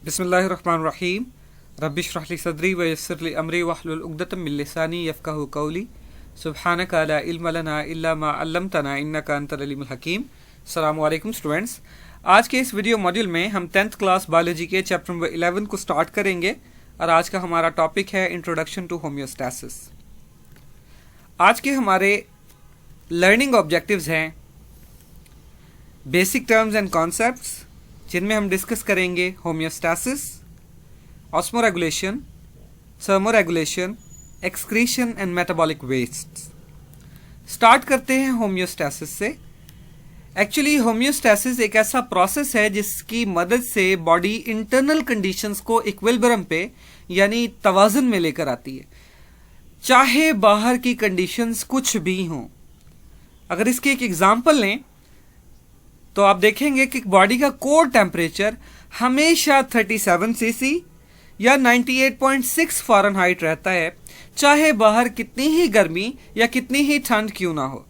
बिस्मिल्लाहिर्रहमानिर्रहीम रब्बिश रहली सदरी व यस्सिर ली अमरी वहलुल उक़दतम मिन लिसानी यफ़क़हू क़ौली सुब्हानका ला इल्म लना इल्ला मा अल्लमतना इन्नका अंतल अलीमुल हकीम। अस्सलामु अलैकुम स्टूडेंट्स, आज के इस वीडियो मॉड्यूल में हम 10th क्लास बायोलॉजी के चैप्टर नंबर 11 को स्टार्ट करेंगे और आज का हमारा टॉपिक है इंट्रोडक्शन टू होम्योस्टैसिस। आज के हमारे लर्निंग ऑब्जेक्टिव्स हैं बेसिक टर्म्स एंड कॉन्सेप्ट्स, जिनमें हम डिस्कस करेंगे homeostasis, osmoregulation, thermoregulation, excretion and metabolic waste. Start करते हैं होम्योस्टैसिस से। एक्चुअली होम्योस्टैसिस एक ऐसा प्रोसेस है जिसकी मदद से बॉडी इंटरनल कंडीशंस को इक्विलिब्रियम पे यानी तवाज़ुन में लेकर आती है, चाहे बाहर की कंडीशंस कुछ भी हों। अगर इसके एक एग्जांपल लें तो आप देखेंगे कि बॉडी का कोर टेम्परेचर हमेशा 37 सीसी या 98.6 फ़ारेनहाइट रहता है, चाहे बाहर कितनी ही गर्मी या कितनी ही ठंड क्यों ना हो।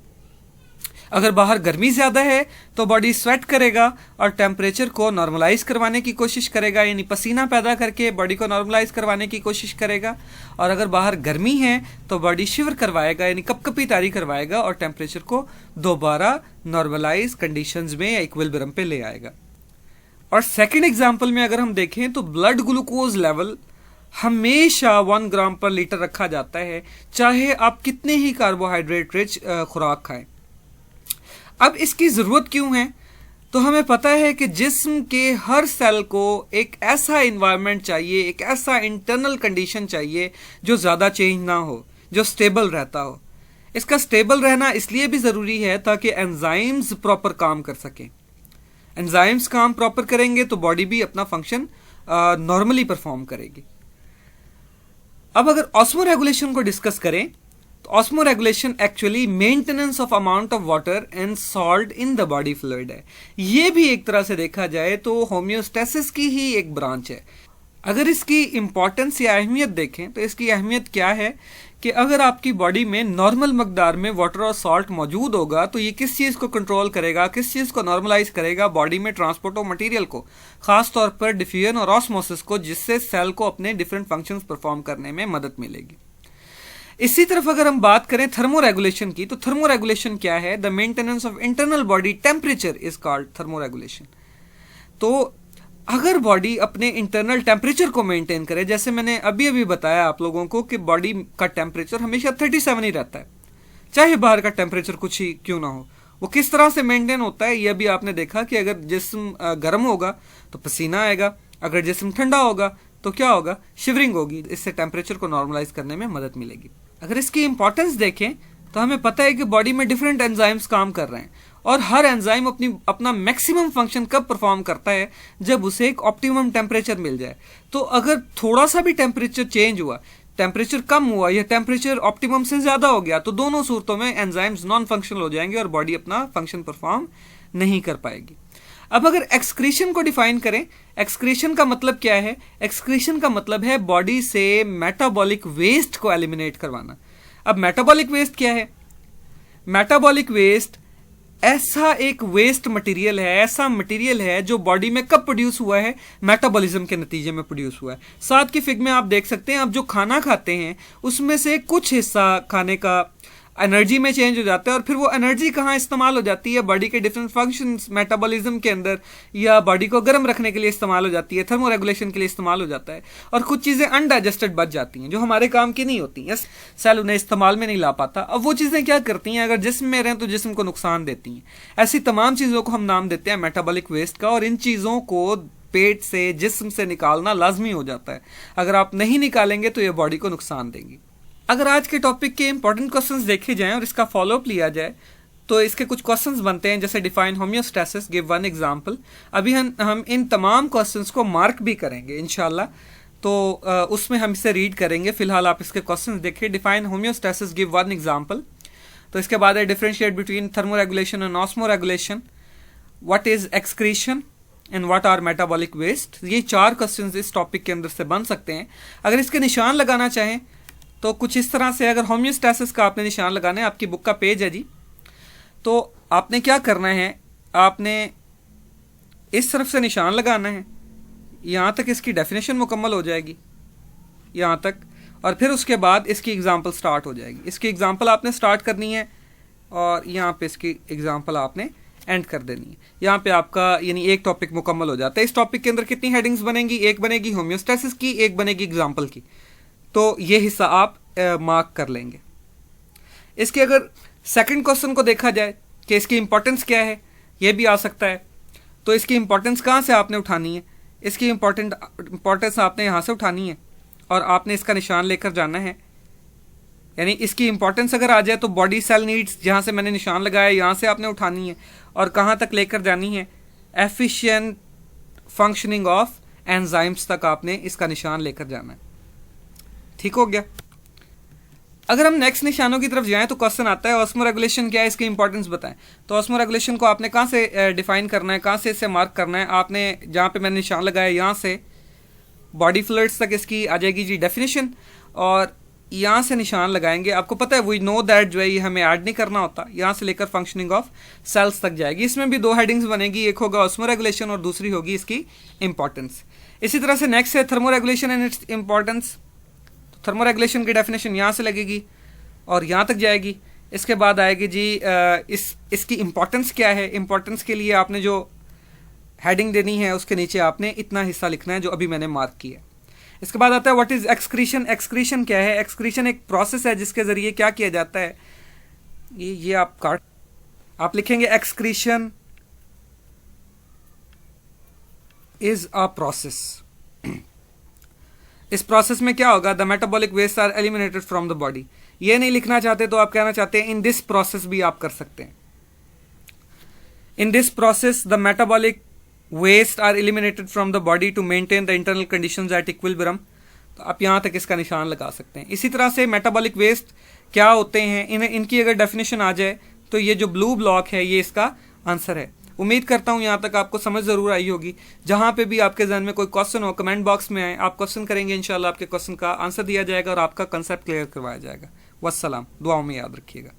अगर बाहर गर्मी ज़्यादा है तो बॉडी स्वेट करेगा और टेम्परेचर को नॉर्मलाइज करवाने की कोशिश करेगा, यानी पसीना पैदा करके बॉडी को नॉर्मलाइज करवाने की कोशिश करेगा। और अगर बाहर गर्मी है तो बॉडी शिवर करवाएगा, यानी कपकपी तारी करवाएगा और टेम्परेचर को दोबारा नॉर्मलाइज कंडीशंस में या इक्विलिब्रियम पे ले आएगा। और सेकेंड एग्जाम्पल में अगर हम देखें तो ब्लड ग्लूकोज लेवल हमेशा 1 ग्राम पर लीटर रखा जाता है, चाहे आप कितने ही कार्बोहाइड्रेट रिच खुराक खाएं। अब इसकी ज़रूरत क्यों है? तो हमें पता है कि जिस्म के हर सेल को एक ऐसा इन्वायरमेंट चाहिए, एक ऐसा इंटरनल कंडीशन चाहिए जो ज़्यादा चेंज ना हो, जो स्टेबल रहता हो। इसका स्टेबल रहना इसलिए भी ज़रूरी है ताकि एंजाइम्स प्रॉपर काम कर सकें। एंजाइम्स काम प्रॉपर करेंगे तो बॉडी भी अपना फंक्शन नॉर्मली परफॉर्म करेगी। अब अगर ऑस्मोरेगुलेशन को डिस्कस करें तो osmoregulation actually maintenance of amount of water and salt in the body fluid है। ये भी एक तरह से देखा जाए तो होम्योस्टैसिस की ही एक ब्रांच है। अगर इसकी इंपॉर्टेंस या अहमियत देखें तो इसकी अहमियत क्या है कि अगर आपकी बॉडी में नॉर्मल मकदार में वाटर और सॉल्ट मौजूद होगा तो ये किस चीज़ को कंट्रोल करेगा, किस चीज़ को नॉर्मलाइज करेगा? बॉडी में ट्रांसपोर्ट ऑफ मटेरियल को, खास तौर पर डिफ्यूजन और ऑस्मोसिस को, जिससे सेल को अपने डिफरेंट फंक्शंस परफॉर्म करने में मदद मिलेगी। इसी तरफ अगर हम बात करें थर्मोरेगुलेशन की, तो थर्मोरेगुलेशन क्या है? The maintenance of internal body temperature is called thermoregulation. तो अगर बॉडी अपने इंटरनल टेम्परेचर को मेंटेन करे, जैसे मैंने अभी अभी बताया आप लोगों को कि बॉडी का टेम्परेचर हमेशा 37 ही रहता है, चाहे बाहर का टेम्परेचर कुछ ही क्यों ना हो। वो किस तरह से मेंटेन होता है यह भी आपने देखा कि अगर जिस्म गर्म होगा तो पसीना आएगा, अगर जिस्म ठंडा होगा तो क्या होगा? शिवरिंग होगी। इससे टेम्परेचर को नॉर्मलाइज करने में मदद मिलेगी। अगर इसकी इंपॉर्टेंस देखें तो हमें पता है कि बॉडी में डिफरेंट एंजाइम्स काम कर रहे हैं और हर एंजाइम अपना मैक्सिमम फंक्शन कब परफॉर्म करता है? जब उसे एक ऑप्टिमम टेम्परेचर मिल जाए। तो अगर थोड़ा सा भी टेम्परेचर चेंज हुआ, टेम्परेचर कम हुआ या टेम्परेचर ऑप्टिमम से ज्यादा हो गया, तो दोनों सूरतों में एंजाइम्स नॉन फंक्शनल हो जाएंगे और बॉडी अपना फंक्शन परफॉर्म नहीं कर पाएगी। अब अगर एक्सक्रीशन को डिफाइन करें, एक्सक्रीशन का मतलब क्या है? एक्सक्रीशन का मतलब है बॉडी से मेटाबॉलिक वेस्ट को एलिमिनेट करवाना। अब मेटाबॉलिक वेस्ट क्या है? मेटाबॉलिक वेस्ट ऐसा एक वेस्ट मटेरियल है, ऐसा मटेरियल है जो बॉडी में कब प्रोड्यूस हुआ है? मेटाबॉलिज्म के नतीजे में प्रोड्यूस हुआ है। साथ की फिगर में आप देख सकते हैं, आप जो खाना खाते हैं उसमें से कुछ हिस्सा खाने का एनर्जी में चेंज हो जाता है और फिर वो एनर्जी कहाँ इस्तेमाल हो जाती है? बॉडी के डिफरेंट फंक्शंस मेटाबॉलिज्म के अंदर, या बॉडी को गर्म रखने के लिए इस्तेमाल हो जाती है, थर्मोरेगुलेशन के लिए इस्तेमाल हो जाता है। और कुछ चीज़ें अनडाइजेस्टेड बच जाती हैं जो हमारे काम की नहीं होती हैं, सेल उन्हें इस्तेमाल में नहीं ला पाता। अब वो चीज़ें क्या करती हैं? अगर जिस्म में रहें तो जिस्म को नुकसान देती हैं। ऐसी तमाम चीज़ों को हम नाम देते हैं मेटाबॉलिक वेस्ट का, और इन चीज़ों को पेट से, जिस्म से निकालना लाजमी हो जाता है। अगर आप नहीं निकालेंगे तो ये बॉडी को नुकसान देंगी। अगर आज के टॉपिक के इंपॉर्टेंट क्वेश्चंस देखे जाएं और इसका फॉलोअप लिया जाए तो इसके कुछ क्वेश्चंस बनते हैं, जैसे define homeostasis, give one example. अभी हम इन तमाम क्वेश्चंस को मार्क भी करेंगे इंशाल्लाह, तो उसमें हम इसे रीड करेंगे। फिलहाल आप इसके क्वेश्चंस देखिए। Define homeostasis, give one example. तो इसके बाद है differentiate between thermoregulation and osmoregulation, what is excretion and what are metabolic waste. ये 4 क्वेश्चंस इस टॉपिक के अंदर से बन सकते हैं। अगर इसके निशान लगाना चाहें तो कुछ इस तरह से, अगर होम्योस्टैसिस का आपने निशान लगाना है, आपकी बुक का पेज है जी, तो आपने क्या करना है? आपने इस तरफ से निशान लगाना है, यहाँ तक इसकी डेफिनेशन मुकम्मल हो जाएगी, यहाँ तक, और फिर उसके बाद इसकी एग्जांपल स्टार्ट हो जाएगी। इसकी एग्जांपल आपने स्टार्ट करनी है और यहाँ पे इसकी एग्जांपल आपने एंड कर देनी है। यहाँ पे आपका यानी एक टॉपिक मुकम्मल हो जाता है। इस टॉपिक के अंदर कितनी हेडिंग्स बनेंगी? एक बनेगी होम्योस्टेसिस की, एक बनेगी एग्जाम्पल की। तो ये हिस्सा आप मार्क कर लेंगे। इसके अगर सेकंड क्वेश्चन को देखा जाए कि इसकी इंपॉर्टेंस क्या है, ये भी आ सकता है। तो इसकी इंपॉर्टेंस कहाँ से आपने उठानी है? इसकी इंपॉर्टेंस आपने यहाँ से उठानी है और आपने इसका निशान लेकर जाना है। यानी इसकी इंपॉर्टेंस अगर आ जाए तो बॉडी सेल नीड्स, जहाँ से मैंने निशान लगाया, यहाँ से आपने उठानी है और कहाँ तक लेकर जानी है? एफिशिएंट फंक्शनिंग ऑफ एंजाइम्स तक आपने इसका निशान लेकर जाना है। ठीक हो गया। अगर हम नेक्स्ट निशानों की तरफ जाएं तो क्वेश्चन आता है ऑस्मोरेगुलेशन क्या है, इसकी इंपॉर्टेंस बताएं। तो ऑस्मोरेगुलेशन को आपने कहाँ से डिफाइन करना है, कहाँ से इसे मार्क करना है? आपने जहाँ पे मैंने निशान लगाया यहाँ से बॉडी फ्लूइड्स तक इसकी आ जाएगी जी डेफिनेशन, और यहाँ से निशान लगाएंगे। आपको पता है वी नो दैट जो है ये हमें ऐड नहीं करना होता। यहाँ से लेकर फंक्शनिंग ऑफ सेल्स तक जाएगी। इसमें भी दो हेडिंग्स बनेगी, एक होगा ऑस्मोरेगुलेशन और दूसरी होगी इसकी इंपॉर्टेंस। इसी तरह से नेक्स्ट है thermoregulation and its importance. Thermoregulation की डेफिनेशन यहाँ से लगेगी और यहाँ तक जाएगी। इसके बाद आएगी जी इसकी इंपॉर्टेंस क्या है। इंपॉर्टेंस के लिए आपने जो हेडिंग देनी है उसके नीचे आपने इतना हिस्सा लिखना है जो अभी मैंने मार्क किया। इसके बाद आता है व्हाट इज एक्सक्रीशन। एक्सक्रीशन क्या है? एक्सक्रीशन एक प्रोसेस है जिसके जरिए क्या किया जाता है, ये आप लिखेंगे एक्सक्रीशन इज अ प्रोसेस। इस प्रोसेस में क्या होगा? The metabolic waste are eliminated from the body. ये नहीं लिखना चाहते तो आप कहना चाहते हैं इन दिस प्रोसेस भी आप कर सकते हैं। In this process the metabolic waste are eliminated from the body to maintain the internal conditions at equilibrium. तो आप यहां तक इसका निशान लगा सकते हैं। इसी तरह से मेटाबॉलिक वेस्ट क्या होते हैं, इनकी अगर डेफिनेशन आ जाए तो ये जो ब्लू ब्लॉक है ये इसका आंसर है। उम्मीद करता हूं यहां तक आपको समझ जरूर आई होगी। जहां पे भी आपके जहन में कोई क्वेश्चन हो कमेंट बॉक्स में आए, आप क्वेश्चन करेंगे, इंशाल्लाह आपके क्वेश्चन का आंसर दिया जाएगा और आपका कंसेप्ट क्लियर करवाया जाएगा। वस्सलाम, दुआओं में याद रखिएगा।